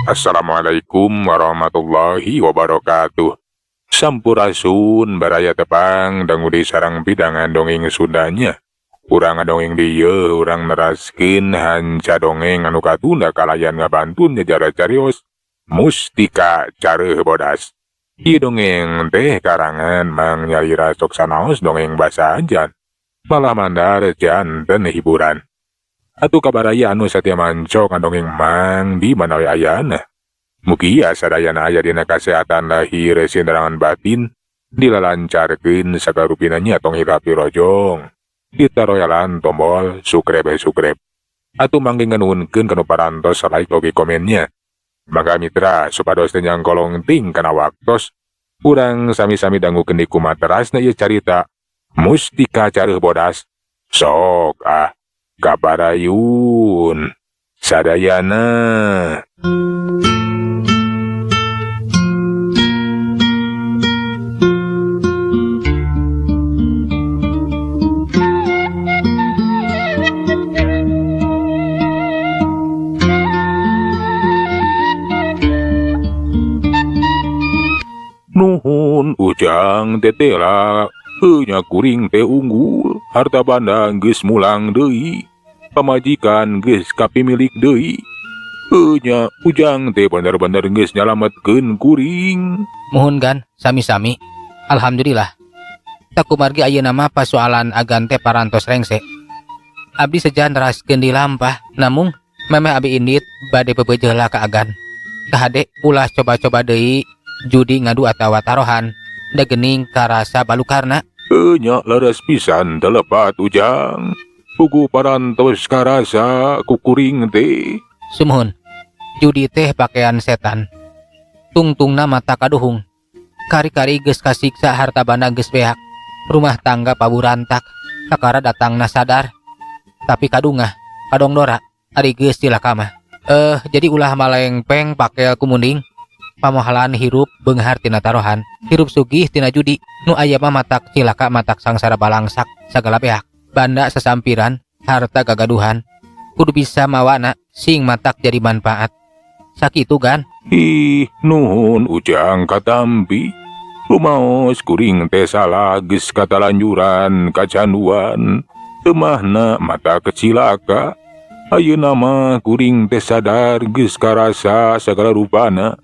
Assalamualaikum warahmatullahi wabarakatuh. Sampurasun baraya tepang dangudi sarang bidangan dongeng Sundanya. Urang dongeng dieu urang neraskeun hanca dongeng anu katunda kalayan ngabantun nyejarah carios Mustika Careuh Bodas. Ieu dongeng teh karangan Mang Nyai Rasok sanaos dongeng basa ajan. Malah mandar janten hiburan. Atuh kabaraya anu satya mancok dongeng Mang di mana we ayana. Mugi sadayana aya dina kasehatan lahir sinderangan batin dilalancarkeun sagarupina nya tong hirapi rojong. Ditaroyalan tombol sukrep. Atuh mangge nganuhunkeun kana parantos like oge komennya. Maka mitra supados teu nyangkolong ting kana waktos urang sami-sami dangukeun di kumaterasna ieu carita Mustika Careuh Bodas. Sok kabarayun sadayana. Nuhun ujang tetela nya kuring teh unggul harta banda geus mulang deui pamajikan geus kapimilik deui nya ujang teh bener-bener geus nyalametkeun kuring. Muhun gan sami-sami. Alhamdulillah tak kumargi ayeuna mah pasoalan agan teh parantos rengse abdi sejan neraskeun di lampah namung memeh abi indit bade bebeujeuh lah ka agan kahade ulah coba-coba deui judi ngadu atawa tarohan da geuning karasa balukarna. Nya laras pisan telepat ujang pugu parantos karasa kukuring teh. Sumuhun judi teh pakaian setan tungtungna mata kaduhung kari-kari geus kasiksa harta banda geus beak rumah tangga paburantak kakara datangna sadar tapi kadungah kadongdora ari geus cilaka mah jadi ulah malengpeng pakel kumunding pamohalan hirup beunghar tina tarohan hirup sugih tina judi nu aya mah matak cilaka matak sangsara balangsak sagala beak banda sasampiran harta gagaduhan kudu bisa mawana sing matak jadi manfaat sakitu kan. Nuhun ujang katampi rumaos kuring teh salah geus katalanjuran kacanduan temahna mata kecilaka ayeuna mah kuring teh sadar geus karasa sagala rupana.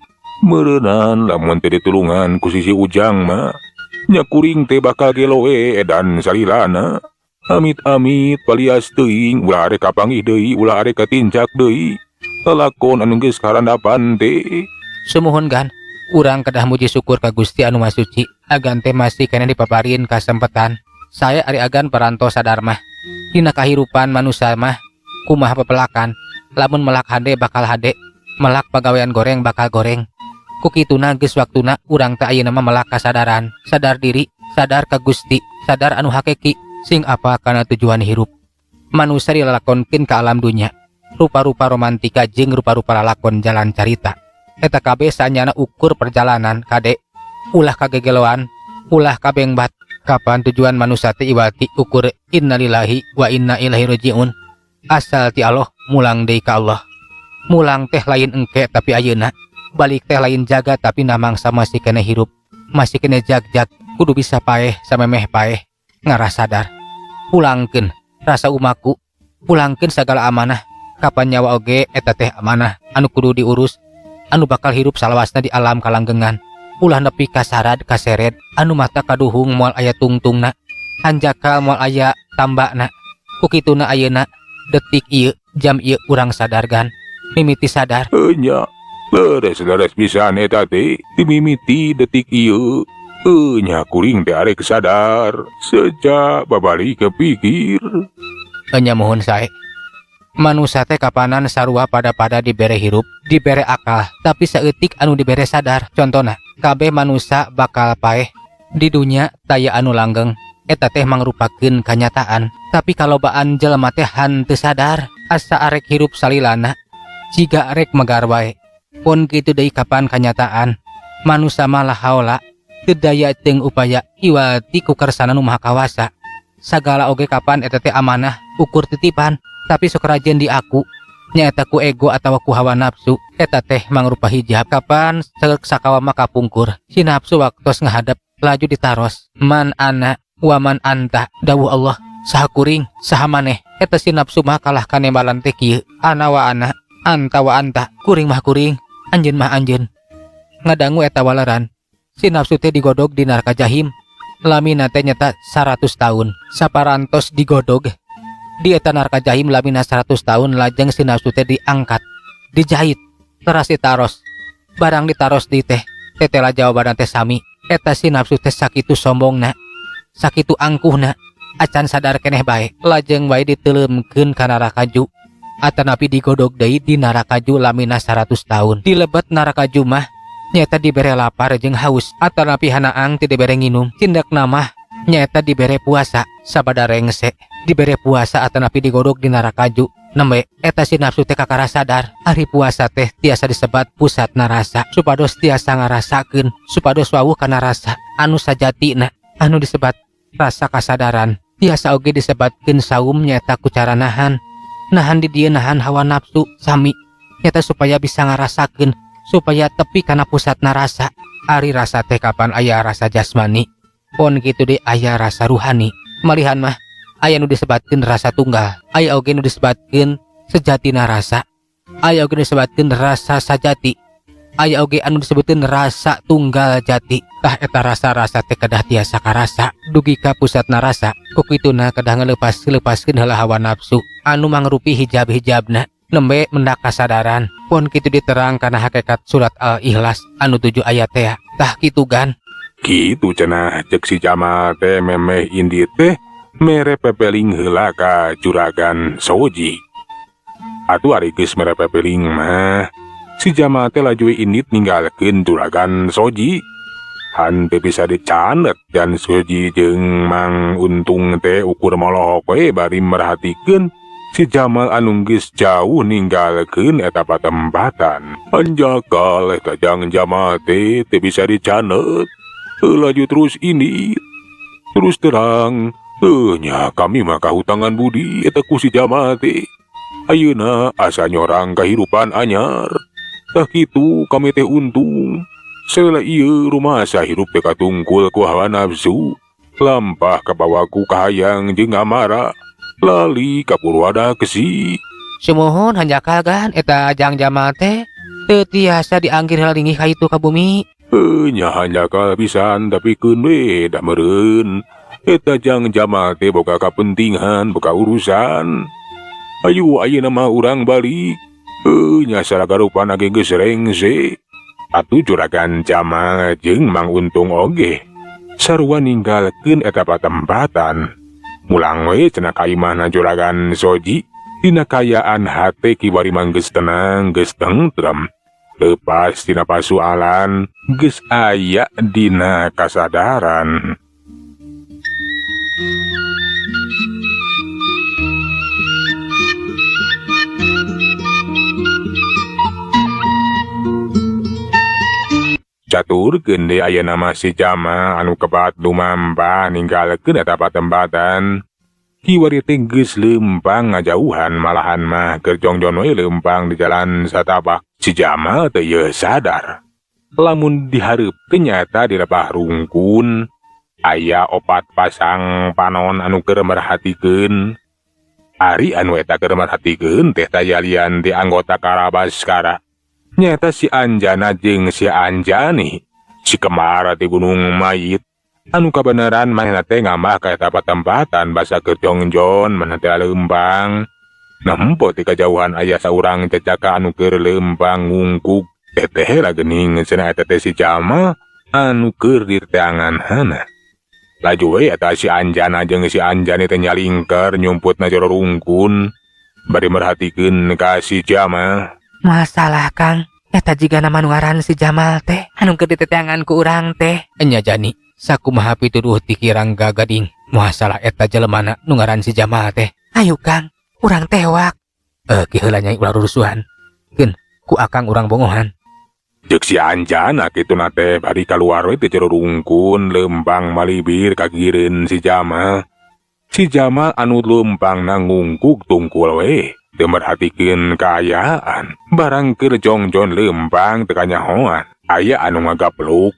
Meureunan lamun teu ditulungan ku sisi ujang mah nya kuring teh bakal geloe edan salilana. Amit-amit palias teuing ulah arek kapanggih deui ulah arek katincak deui lalakon anu geus karandapan teh. Sumuhun gan urang kedah muji syukur ka Gusti anu Maha Suci agan teh masih kena dipaparin kasempetan saya ari agan parantos sadar mah dina kahirupan manusia mah kumaha pepelakan lamun melak hade bakal hade melak pagawean goreng bakal goreng. Kukituna geus waktuna urang teh ayeuna mah melak kasadaran sadar diri sadar ka Gusti sadar anu hakiki sing apa kana tujuan hirup manusia dilalakonkeun ka alam dunya rupa-rupa romantika jeung rupa-rupa lalakon jalan carita eta kabeh sanyana ukur perjalanan kade ulah kagegeloan ulah kabengbat kapan tujuan manusia teh iwati ukur innalillahi wa inna ilaihi rajiun asal ti Allah mulang deui ka Allah mulang teh lain engke tapi ayeuna balik teh lain jaga tapi namangsa masih kena hirup masih kena jag-jag kudu bisa paeh samemeh paeh ngarah sadar pulangkeun rasa umaku pulangkeun sagala amanah kapan nyawa oge eta teh amanah anu kudu diurus anu bakal hirup salawasna di alam kalanggengan ulah nepi kasarad kaseret anu mata kaduhung moal aya tungtungna hanjakal moal aya tambakna kukituna ayeuna detik ieu jam ieu urang sadar gan mimiti sadar Nya leres pisan eta teh dimimiti detik ieu nya kuring teh arek sadar sejak babali kepikir. nya mohon sae manusia teh kapanan sarua pada dibere hirup dibere akal tapi saeutik anu dibere sadar contona kabeh manusia bakal paeh di dunya taya anu langgeng eta teh mangrupakeun kanyataan tapi kalobaan jelema teh hanteu sadar asa arek hirup salilana jiga arek megar wae pun kitu deui kapan kanyataan manusia malah haula teu daya teu upaya iwati ku kersana nu maha kawasa sagala oge kapan eta teh amanah ukur titipan tapi sok rajin di aku nyaeta ku ego atawa ku hawa nafsu. Eta teh mangrupa hijab kapan sakawa maka pungkur. Si nafsu waktos ngahadap laju ditaros. Man ana wa man anta, dawuh Allah. Saha kuring, saha maneh. Eta si nafsu mah kalah kanembalan teh kieu. Ana wa ana, anta wa anta, kuring mah kuring, anjeun mah anjeun. Ngadangu eta walaran, si nafsu teh digodog di neraka jahim. Lamina teh nyata 100 tahun. Saparantos digodog di eta neraka jahim lamina 100 tahun, lajeng si nafsu teh diangkat, dijahit, teras ditaros. Barang ditaros di teh, tetela jawaban teh sami. Eta si nafsu teh sakitu sombongna, sakitu angkuhna, acan sadar keneh bae, lajeng bae diteuleumkeun ka neraka ju. Atanapi digodog deui di neraka ju lamina 100 tahun. Di lebet neraka ju mah nyaeta dibere lapar jeung haus, atanapi hanaang teu dibere nginum. Tindakna mah nyaeta dibere puasa, sabada rengse dibere puasa atanapi digodog di neraka ju. Nembe eta si nafsu teh kakara sadar ari puasa teh tiasa disebat pusat narasa, supados tiasa ngarasakeun, supados wawuh kana rasa anu sajatina anu disebat rasa kasadaran. Tiasa oge disebatkeun saum nyaeta ku cara nahan di dieu nahan hawa nafsu sami nyaeta supaya bisa ngarasakeun, supaya tepi kana pusat narasa. Ari rasa teh kapan aya rasa jasmani, pon kitu deui aya rasa ruhani. Malihan mah aya nu disebatkeun rasa tunggal, aya oge nu disebatkeun sejatina rasa, aya oge disebatkeun rasa sajati, aya oge anu disebutkeun rasa tunggal jati. Tah eta rasa-rasa teh kedah tiasa karasa dugi ka pusatna rasa. Ku kituna kedah ngalepas-lepaskeun heula hawa nafsu anu mangrupi hijab-hijabna, nembe mendak kasadaran. Pon kitu diterang kana hakikat surat Al-Ikhlas anu 7 ayat teh. Tah kitu gan. Kitu cenah cek si Jamal teh memeh indi teh mere pepeling heula ka juragan Soji. Atuh ari geus mere pepeling mah si Jamal teh laju indit ninggalkeun juragan Soji. Han teu bisa dicanet dan Soji jeung Mang Untung teh ukur molohok we bari merhatikeun si Jamal anu geus jauh ninggalkeun eta patempatan. Anjakal eta jang Jamal teh teu bisa dicanet. Laju terus ini terus terang nya kami mah kahutangan budi eta ku si Jamal teh. Ayeuna asa nyorang kahirupan anyar. Tah kitu kami teh untung. Saela ieu rumasa hirup teh katungkul ku hawa nafsu. Lampah kabawaku kahayang jeung ngamara. Lali ka Purwada Gesi. Sumohon hanjakal gan eta jang Jamal teh teu tiasa dianggir halingi ka itu ka bumi. Nya hanjakal pisan tapi keun we da meureun. Eta jang Jamal teh boga kapentingan, boga urusan. Ayo ayeuna mah urang balik. Nya saragarupan age geus rengse. Atuh juragan Jamal jeung Mang Untung oge sarua ninggalkeun eta patempatan. Mulang we cenah kaimahna juragan Soji dina kayaan hate kiwari mah geus tenang, geus tentrem. Lepas tina pasualan geus aya dina kasadaran. Caturkeun deui aya nama si Jamal anu kebat lumambah ninggalkeun eta patempatan. Kiwari teh geus leumpang ngajauhan, malahan mah keur jongjon we leumpang di jalan satapak. Si Jamal teh ieu sadar lamun dihareup teh nyata di lepah rungkun aya 4 pasang panon anu keur merhatikeun. Ari anu eta keur merhatikeun teh tayalian di anggota Karabaskara. Nyata si Anjana jeung si Anjani, si Kemara di Gunung Mayit. Anu kabeneran manehna teh ngambah ka eta patempatan basa keur jongjon maneh teh leumpang. Nampo ti kajauhan aya saurang cacaka anu keur leumpang ngungkuk. Teteh geuning cenah eta teh si Jamal anu keur di teanganna. Laju we eta si Anjana jeung si Anjani teh nyalingker nyumputna jero rungkun bari merhatikeun ka si Jamal. Masalah Kang, eta jigana nu ngaran si Jamal teh anu keur diteteangan ku urang teh. Nya Jani, sakumaha pituduh ti Kirang Gading. Masalah eta jelemana nu ngaran si Jamal teh. Ayo Kang, urang tewak. Ki heula nyai ulah rusuhan. Keun, ku akang urang bongohan. Jeung si Anjana kituna teh bari kaluar we teh jero rungkun leumpang malibir ka gireun si Jamal. Si Jamal anu leumpangna ngungkuk tungkul we. teu merhatikeun kaayaan. Barang keur jongjon leumpang teu kanyahoan. Aya anu ngagapluk.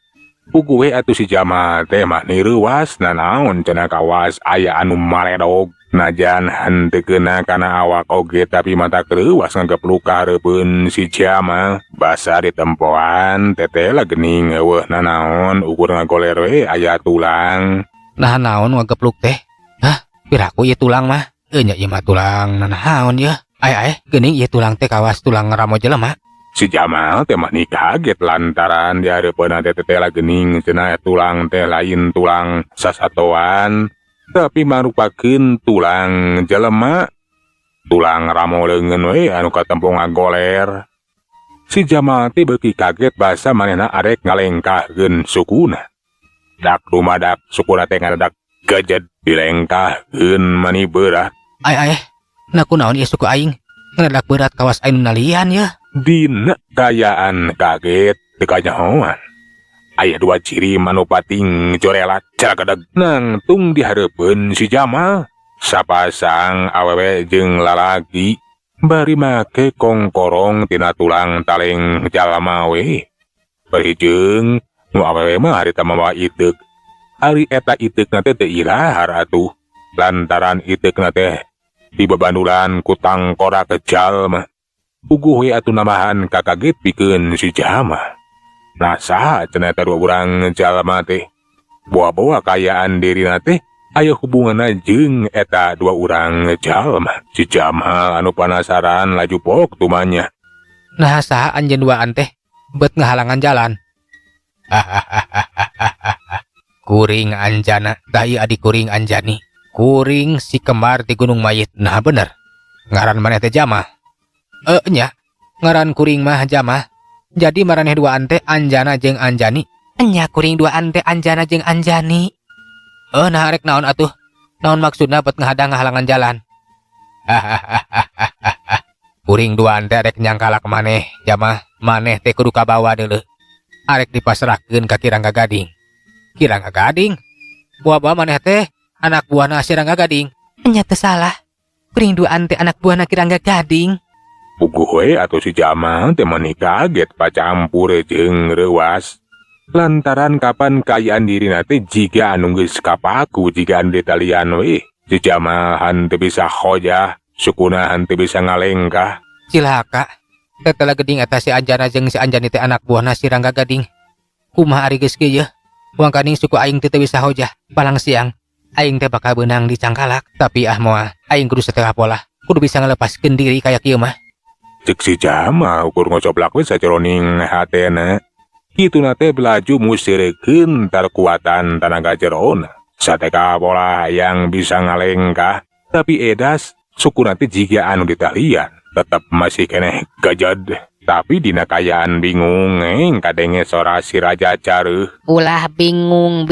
Puguh we atuh si Jamal teh mah nireuwas nanaon cenah kawas aya anu maledog. Najan henteu keuna kana awak oge tapi mata kreuwas ngagapluk ka hareupeun si Jamal. Basa ditempoan teteh geuning eueuh nanaon ukur ngagoler we aya tulang. Nah naon ngagepluk teh? Hah, piraku ieu tulang mah? Nya ieu mah tulang nanaon ya? Aya geuning ieu tulang teh kawas tulang ramo jelema. Si Jamal teh mah kaget lantaran di hareupeun teh geuning cenah tulang teh lain tulang sasatoan tapi marupakeun tulang jelema. Tulang ramo leungeun we anu katempo ngagoler. Si Jamal teh beuki kaget basa manehna arek ngalengkahkeun sukuna. Dak rumadak sukuna teh ngadadak gejed dilengkahkeun mani berat. Aya, nah kunaon ieu suku aing? Ngadadak berat kawas aing nalian ya. Dina kayaan kaget teu kanyahoan. Aya dua ciri manu pating corelat caragadeg nangtung di hareupeun si Jamal. Sapasang awewe jeung lalaki bari make kongkorong tina tulang taleng jalma we. Perhijeung nu awewe mah harita mawa iteuk. Ari eta iteukna teh teu ilahar atuh. Lantaran iteukna teh dibebandulan ku tangkora kejal mah. Puguh we atuh namahan kakaget pikeun si Jamal. Nah saha cenah eta dua urang jalma teh. Boa-boa kayaan dirina teh aya hubunganna jeung eta dua urang jalma. Si Jamal anu panasaran laju pok tumanya. Nah saha anjeun duaan teh? Bet ngahalangan jalan. Kuring Anjana, tah ieu adik kuring Anjani. Kuring si kembar di Gunung Mayit. Nah bener. Ngaran maneh teh Jamal. Nya, ngaran kuring mah Jamal. Jadi maraneh duaan teh Anjana jeung Anjani. Nya kuring duaan teh Anjana jeung Anjani. Nah arek naon atuh? Naon maksudna bet ngahadang ngahalangan jalan? Kuring duaan teh arek nyangkalak maneh, Jamal. Maneh teh kudu kabawa deuleu. Arek dipasrahkeun ka Kirangga Gading. Kirangga Gading? Buah-buah maneh teh anak buahna Kirangga Gading. Nya teu salah. Kuring duaan teh anak buahna Kirangga Gading. Puguh we atuh si Jamal teh mani kaget pacampur jeung reuwas. Lantaran kapan kaayaan dirina teh jiga anu geus kapaku jiga anu ditalian we. Si Jamal henteu bisa hojah, sukuna henteu bisa ngalengkah. Cilaka. Tetela Geding eta si Anjana jeung si Anjani teh anak buahna si Rangga Gading. Kumaha ari geus kieu? Wangkaning suku aing teh bisa hojah. Palang siang aing teh bakal beunang di Cangkalak, tapi moal aing kudu satengah pola. Kudu bisa ngalepaskeun diri kaya kieu mah. Cek si Jamal ukur ngocoblak we saceroning hatena. Kituna teh belaju musirikeun kekuatan tenaga jerona. Sateka pola yang bisa ngalengkah, tapi edas sukuna teh jiga anu ditalian. Tetap masih keneh gajad. Tapi dina kayaan bingung kadenge sora si Raja Careuh. Ulah bingung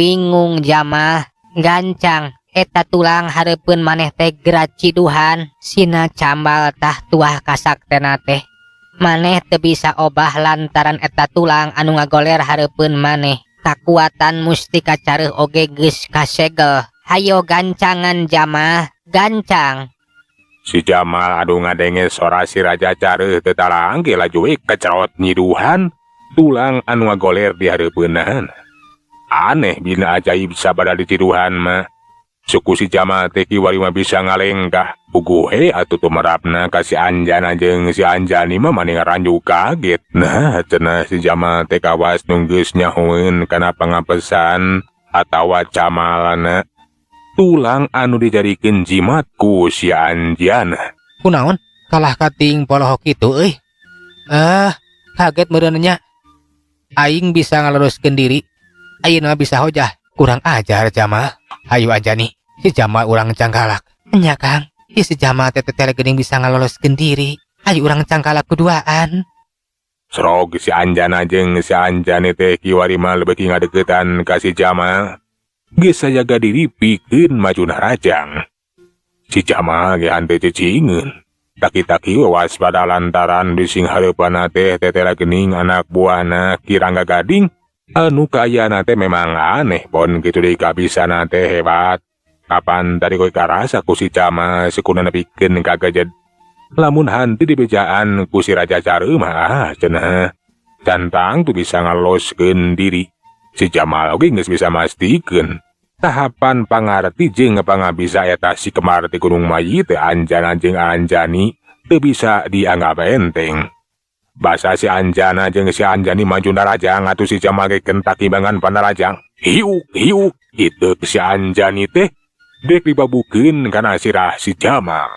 Jamal. Gancang. Eta tulang hareupeun maneh teh gerak ciduhan. Sina cambal tah tuah kasaktena teh. Maneh teu bisa obah lantaran eta tulang anu ngagoler hareupeun maneh. Kakuatan mustika Careuh oge geus kasegel. Hayo gancangan Jamal. Gancang. Si Jamal adu ngadenge sora si Raja Careuh teu talang ge laju we kecerot nyiduhan tulang anu ngagoler di hareupeunana. Aneh bina ajaib sabada di ciduhan mah. Suku si Jamal teh kiwari mah bisa ngalengkah. Puguh he atuh tumerapna ka si Anjana jeung si Anjani mah mani ngaranju kaget. Nah cenah si Jamal teh kawas nu geus nyahoeun kana pangapesan atawa camalana. Tulang anu dijadikeun jimat ku si Anjana. Kunaon? Kalah kating polohok kitu euy. Kaget meureun nya. Aing bisa ngaluruskeun diri. Ayeuna bisa hojah. Kurang ajar Jamal. Hayu Anjani, si Jamal urang Cangkalak. Nya Kang, si Jamal teh geuning bisa ngaloloskeun diri. Hayu urang Cangkalak kuduaan. Srog si Anjana jeung si Anjani teh kiwari mah leuwih ngadeuketan ka si Jamal. Geus sajaga diri pikeun majuna rajang. Si Jamal ge henteu cicingeun. Taki-taki waspada lantaran bising hareupanna teh tetela geuning anak buahna Kirangga Gading. Anu kaayana teh memang aneh pon kitu deui kabisana teh hebat. Kapan tadi kowe karasa ku si Jamal sekunana pikeun kagajed. Lamun hantu dibejaan ku si Raja Careum cenah. Cantang tu bisa ngaloskeun diri. Si Jamal oge geus bisa mastikeun. Tahapan pangarti jeung pangabisa eta si Kemar ti Gunung Mayi teh Anjana jeung Anjani teu bisa dianggap enteng. Basa si Anjana jeung si Anjani maju narajang atuh si Jamal ge kentak timbangan panarajang. Hiuk kitu si Anjani teh dek dibabukeun kana sirah si Jamal.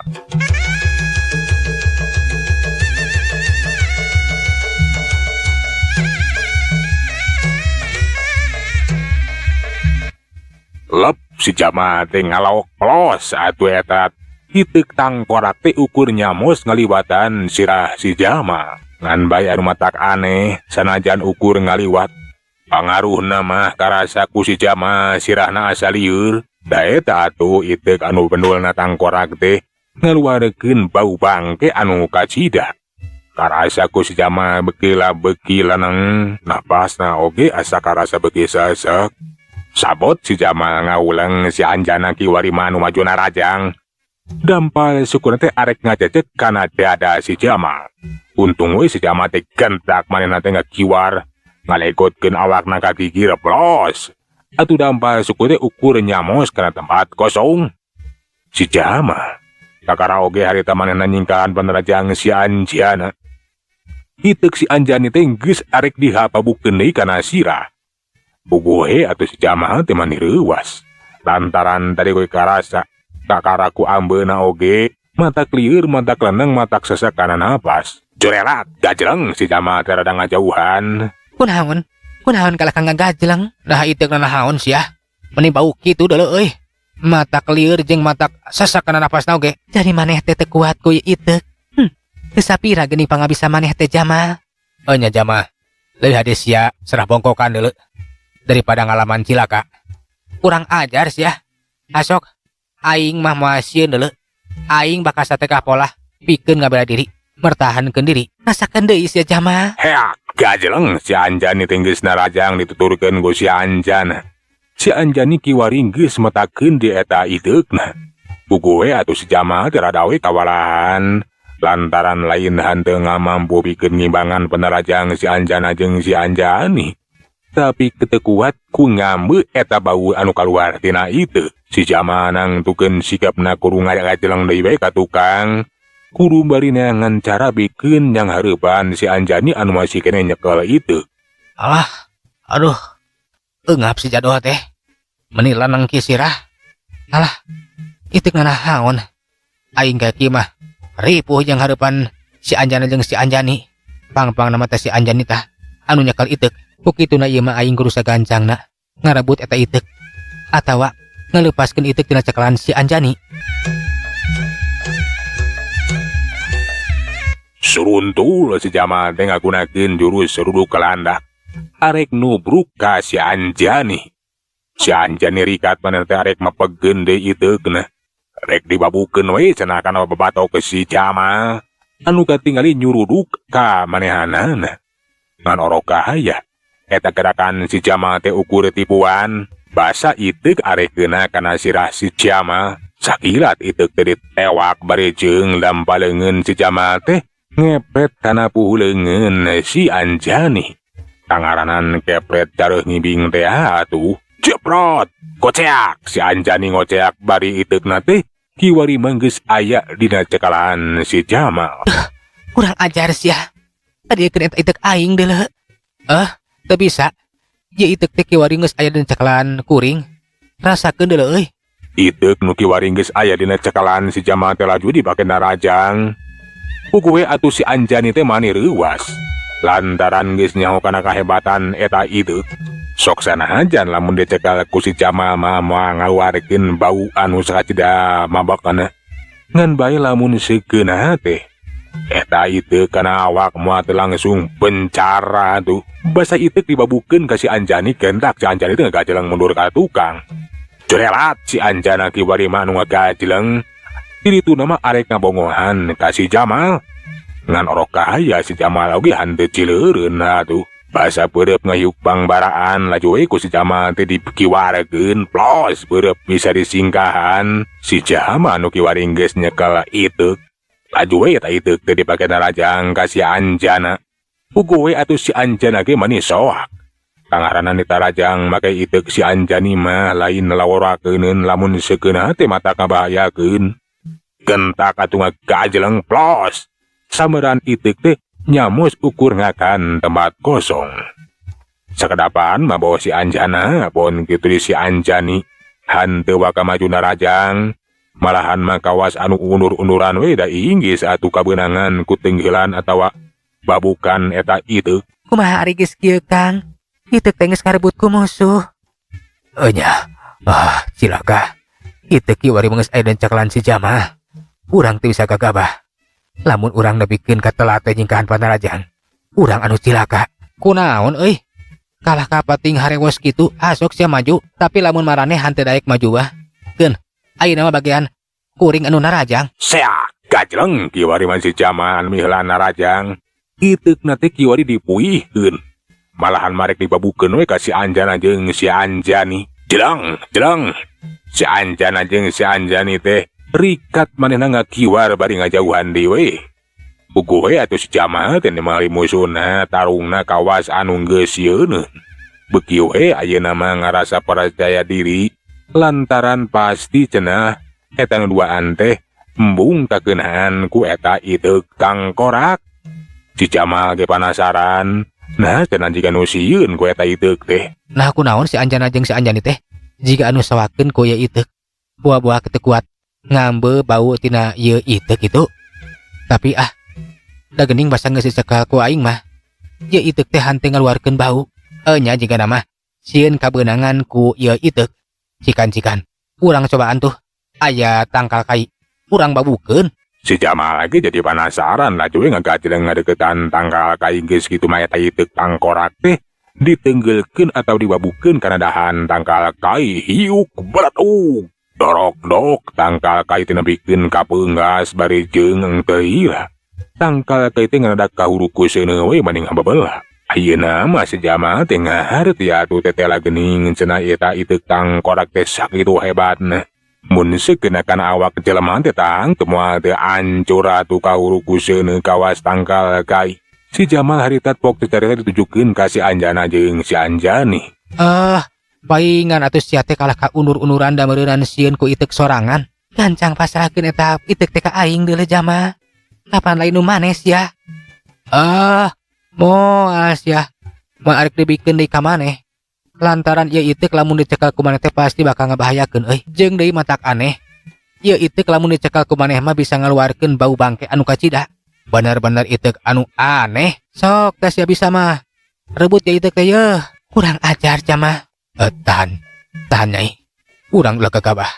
Lep si Jamal teh ngalaok plos atuh eta hideuk tangkorak teh ukur nyamos ngaliwatan sirah si Jamal. Ngan bae anu matak aneh sanajan ukur ngaliwat. Pangaruhna mah karasa ku si Jamal sirahna asa lieur. Da eta atuh hideuk anu bendulna tangkorak teh ngaluarekeun bau bangke anu kacida. Karasa ku si Jamal beki lanang napasna oge asa karasa beki sesek. Sabot si Jamal ngaulang si Anjana kiwari manu maju narajang. Dampal syukur teh arek ngacecek kana teh ada si Jamal. Untung we si Jamal teh gentak manehna teh ngakiwar ngalegotkeun awakna ka gigi replos. Atuh dampal syukur teh ukur nyamos kana tempat kosong. Si Jamal kakara oge harita manehna nyingkaan panerajang si Anjana. Hideuk si Anjani teh geus arek dihapabukeun deui kana sirah. Bugohe atau si Jamal teh mani reuwas. Lantaran tadi gue karasa kakaraku ambeuna oge matak lieur, matak leneng, matak sesek kana napas. Jorelat gajleng si Jamal teh rada ngajauhan. Kunaon kalah kang gajleng. Nah ieu naon sia? Meni bau kitu deuleu euy. Matak lieur jeung matak sesek kana napasna oge. Jadi maneh teh teu kuat ku ieu. Teu sapira geuning pangabisa maneh teh Jamal. Nya Jamal. Leuwih hade sia serah bongkokan deuleu. Daripada ngalaman cilaka. Kurang ajar sih ya. Asok aing mah moasieun deuleu. Aing bakal satekah pola pikeun ngabela diri, mertahankeun diri. Rasakeun deui sia Jamal. Heak gajleng si Anjani teh geus narajang dituturkeun ku si Anjana. Si Anjani kiwari geus metakeun di eta ideukna. Bugoe atuh si Jamal teh rada we kawalahan. Lantaran lain henteu ngamampu pikeun ngimbangan penarajang si Anjana jeung si Anjani. Tapi ketekuat ku ngambe eta bau anu kaluar tina itu. Si Jamal nangtukeun sikapna kudu ngajang deui we ka tukang. Kudu bari neangan cara bikeun yang hareupan si Anjani anu masih kene nyekel itu. Alah, aduh. Eungap si Jadoh teh. Meni lanang kieu sirah. Alah, itu nganahaon. Aing kaki mah ripuh yang hareupan si Anjana jeung si Anjani. Pang-pang nama teh si Anjani tah anu nyekel ieu. Bukituna ieu mah aing kudu sagancangna ngarebut eta ieu atawa ngalepaskeun ieu tina cekalan si Anjani. Suruntul si Jamal teh ngagunakeun jurus seruduk kelandak. Arek nubruk ka si Anjani. Si Anjani rikat maneh teh arek mapegeun deui iteukna. Rek dibabukeun we cenah kana babato ke si Jamal. Anu katingali nyuruduk ka manehanana. Ngan orok kahaya. Eta gerakan si Jamal teh ukur tipuan. Basa iteuk arekeuna kana sirah si Jamal. Sakilat iteuk teh ditewak barejeung lampaleungeun si Jamal teh ngepet kana puhuleungeun si Anjani. Tangaranan kepret jareuh ngibing teh atuh. Jeprot! Goceak! Si Anjani ngoceak bari iteukna teh kiwari manggeus aya dina cekalan si Jamal. Kurang ajar sia. Tadi keur eta iteuk aing deuleu. Teu bisa. Ye iteuk teh kiwari geus aya dina cekalan kuring. Rasakeun deuleu euy. Iteuk nu kiwari geus aya dina cekalan si Jamal teh laju dipake narajang. Puguwe atuh si Anjani teh mani reuwas. Lantaran geus nyaho kana kahebatan eta iteuk. Sok sanajan lamun dicekal ku si Jamal mah moal ngaluarkeun bau anu sakacida mabakana. Ngan bae lamun seukeuna teh eta ieu kana awak moal teh langsung pencara tuh. Basa ieu dibabukeun ka si Anjani kendak si Anjani teh ngagajleng mundur ka tukang. Jorelat si Anjana kiwari mah anu ngagajleng. Dirituna mah arek ngabongohan ka si Jamal. Ngan orok kahaya si Jamal oge henteu cileureun atuh. Basa beureup ngahiuk pangbaraan laju we ku si Jamal teh dikiwarekeun plos beureup bisa disingkahan. Si Jamal nu kiwari geus nyekel ieu Laju we eta itek teh dipake narajang ka si Anjana. Puguh we atuh si Anjana ge manis soak. Kangarana ni tarajang make itek si Anjani mah lain laworakeuneun lamun sekeuna teh mata kabahayakeun. Gentak atuh ngagajeleng plos. Sameran itek teh nyamus ukur ngakan tempat kosong. Sakedapan mabawa si Anjana pon kitu si Anjani hanteu waka maju narajang. Malahan makawas anu undur-unduran we da inggis atuh kabeunangan ku tenggeulan atawa babukan eta itek. Kumaha ari geus kieu Kang? Itek teh geus ngarebut ku musuh. Nya, cilaka. Itek kieu wari geus aya dan cakalan si Jamal. Urang teu bisa gagabah. Lamun urang nepikeun ka telat teh nyingkahan panarajang. Urang anu cilaka. Kunaon euy? Kalah ka pating harewos kitu asok sia maju, tapi lamun maraneh hanteu daek maju wah. Keun, ayeuna mah bagian kuring anu narajang. Seak gajleng kieu wari man si Jamal miheulan narajang. Itekna teh kieu wari dipuihkeun. Malahan marek dibabukeun we ka si Anjana jeung si Anjani. Jeleng. Si Anjana jeung si Anjani teh rikat manehna ngakiwar bari ngajauhan deui we. Puguh we atuh si Jamal teh ningali musuhna tarungna kawas anu geus sieun. Beuki we ayeuna mah ngarasa percaya diri lantaran pasti cenah eta nu duaan teh embung kakeunaan ku eta itek tangkorak. Si Jamal ge panasaran. Nah, cenah jika nu sieun ku eta itek teh. Nah kunaon si Anjana jeung si Anjani teh? Jika anu sawakeun ku ieu itek. Buah-buah teu kuat ngambe bau tina ieu itek itu. Tapi da geuning basa geus dicekal ku aing mah. Ieu itek teh hanteu ngaluarkeun bau. Nya jika nama sieun kabeunangan ku ieu itek. Cikan-cikan. Urang cobaan tuh. Aya tangkal kai. Urang babukeun. Si Jamal lagi jadi penasaran lah cuy ngagajeleng ngadeukeutan tangkal kai geus kitu mah eta itek tangkorak teh ditenggelekeun atau dibabukeun kana dahan tangkal kai hiuk balatuk. Dorok-dok tangkal kai teh nepikeun ka peunggas bari jeung teu ieu. Tangkal kai teh ngadadak kahuruku seuneu we maning habebelah. Ayeuna mah si Jamal teh ngaharti atuh tetela geuning cenah eta itek tangkorak teh sakitu hebatna. Mun sekenakan awak jelema teh tang teu moal teu ancur atuh kahuruku seuneu kawas tangkal kai. Si Jamal haritat pok teh carita ditujukeun ka si Anjana jeung si Anjani. Paingan atuh sia teh kalah ka undur-unduran da meureunan sieun ku itek sorangan. Gancang pasrahkeun eta itek teh ka aing deuleu Jamal. Kapan lain nu manes ya? Moal sia. Moal arek dibikeun deui ka maneh. Lantaran ieu itek lamun dicekal ku maneh teh pasti bakal ngabahayakeun euy. Jeung deui matak aneh. Ieu itek lamun dicekal ku maneh mah bisa ngaluarkeun bau bangke anu kacida. Bener-bener itek anu aneh. Sok teh sia bisa mah. Rebut ieu itek teh yeuh. Kurang ajar Jamal. Tahan Nyai. Urang ulah gagabah.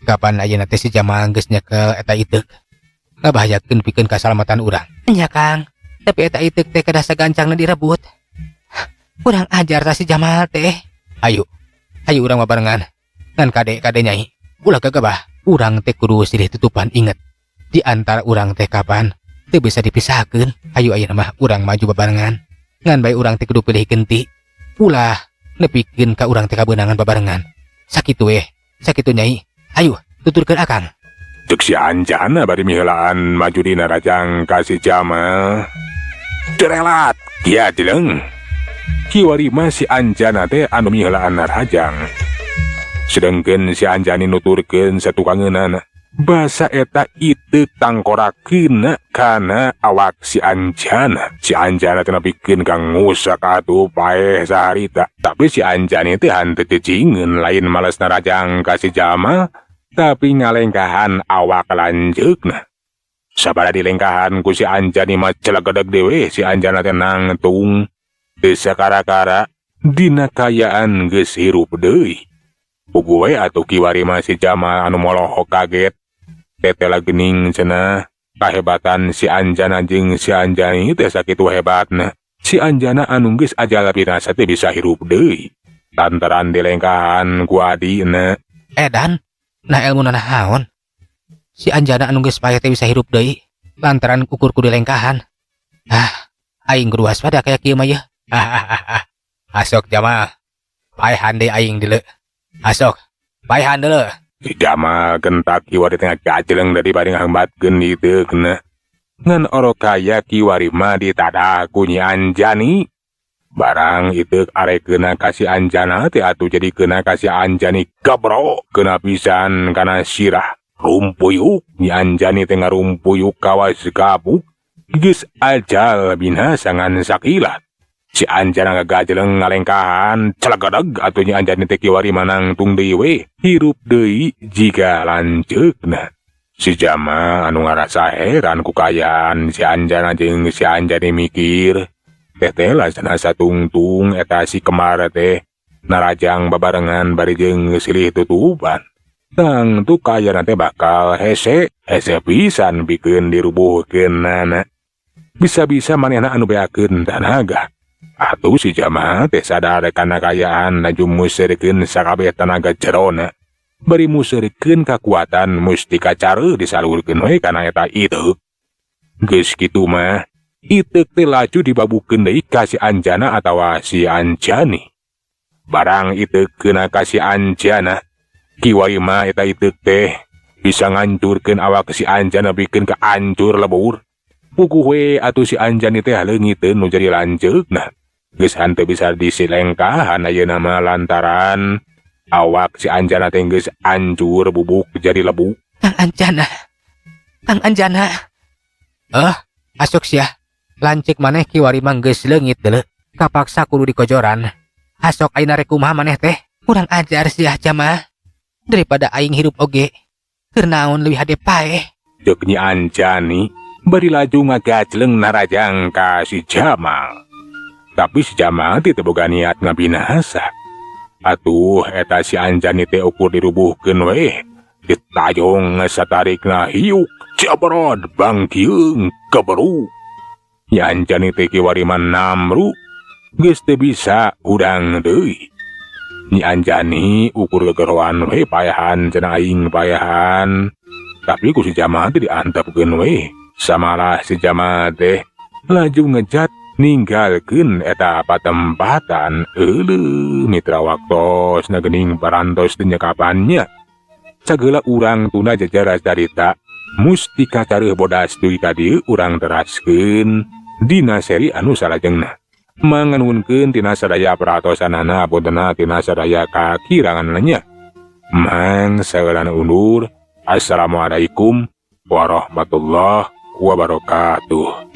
Kapan ayeuna teh si Jamal geus nyekel eta itek. Ngabahayakeun pikeun kasalamatan urang. Nya Kang. Tapi eta itek teh kada sagancangna direbut. Urang ajar ta si Jamal teh. Ayo urang babarengan. Ngan kade Nyai. Ulah gagabah. Urang teh kudu silih tutupan inget. Di antara urang teh kapan teu bisa dipisahkeun. Ayo ayeuna mah urang maju babarengan. Ngan bae urang teh kudu pilihkeun ti. Ulah nepikeun ka urang teh kabeunangan babarengan. Sakitu Nyai. Ayo tuturkeun akang. Cek si Anjana bari miheulaan maju dina rajang ka si Jamal. Derelat kieu jeleng. Kiwari mah si Anjana teh anu miheulaan narajang. Sedengkeun si Anjani nuturkeun satukangeunana. Basa eta itek tangkorakeun kana awak si Anjana. Si Anjana teh nepikeun ka ngusak atuh paeh saharita. Tapi si Anjani teh hanteu cicingin lain males narajang ka si Jamal, tapi ngalengkahan awak lanjeukna. Sabada dilengkahan ku si Anjani mah celegedeg dewe si Anjana teh nangtung. Teu sakara-kara dina kayaan geus hirup deui. Puguh we atuh kiwari mah si Jamal anu molohok kaget. Tetela geuning cenah kahebatan si Anjana jeung si Anjani teh sakitu hebatna. Si Anjana anu geus ajal binasa teh bisa hirup deui lantaran dilengkahan ku adina. Dan nah ilmu naon? Si Anjana anu geus paeh teh bisa hirup deui lantaran ukur ku dilengkahan. Aing kudu waspada kaya kieu mah yeuh. Asok Jamal. Paehan deui aing deuleu. Asok. Paehan deuleu. Si Jamal gentak kiwari tengah gajeleng dari bari nghambatkeun itekna. ngan oro kaya kiwari mah ditada ku Nyi Anjani. Barang itu are kena kasih Anjana teh atuh jadi kena kasih Anjani kabro kena pisan kana sirah rumpuyuk. Nyi Anjani teh ngarumpuyuk kawas kabuk geus ajal binasa ngan sakilat. Si Anjana ngagajeleng ngalengkahan celagadeg atuh Nyi Anjani teh kiwari manang tung deui we hirup deui jika lanceukna. Si Jama anu ngarasa heran ku kayaan si Anjana jeung si Anjani mikir teh lasana satungtung eta si Kemar teh narajang babarengan bari jeung silih tutupan. Tang tu kayana teh bakal hese pisan pikeun dirubuhkeunana. Bisa-bisa manehna anu beakeun tanaga. Atuh si Jama teh sadar kana kayaan laju musirikeun sakabeh tanaga jerona. Bari musirikeun kakuatan mustika cara disalurkeun we kana eta ieu. Geus kitu mah ieu teh laju dibabukeun deui ka si Anjana atawa si Anjani. Barang ieu keuna ka si Anjana, kiwari mah eta ieu teh bisa ngancurkeun awak si Anjana bikeun ka ancur lebur. Puguh we atuh si Anjani teh leungiteun nu jadi lanceukna. Geus henteu bisa disilengkahan ayeuna mah lantaran awak si Anjana teh geus hancur bubuk jadi lebu. Kang Anjana. Asuk sia. Lancik maneh kiwari mah geus leungit deuleu. Kapaksa kudu dikojoran. Asok ayeuna rek kumaha maneh teh? Kurang ajar sia Jama. Daripada aing hirup oge. Keur naon leuwih hade paeh. Ceuk Nyi Anjani bari laju ngagajleng narajang ka si Jamal. Tapi si Jamal teh boga niat ngabinasa. Atuh eta si Anjani teh ukur dirubuhkeun we. Ditayong satarikna hiuk jabrod bangkieung keberu. Nyi Anjani teh kiwari mah namru geus teu bisa udang deui. Nyi Anjani ukur gegeroan we payahan cenah aing payahan. Tapi ku si Jamal teh diantepkeun we. Samalah si Jamal teh laju ngejat ninggalkeun eta patempatan. Euleuh mitra waktosna geuning parantos teu nyekapannya. Sageula urang tuna jajar carita mustika careuh bodas deui ka dieu urang teraskeun dina seri anu salajengna. Manganuhunkeun tina sadaya pratosanana puntenna tina sadaya kakiranganna. Mang saeuleuna undur. Assalamualaikum warahmatullahi wabarakatuh.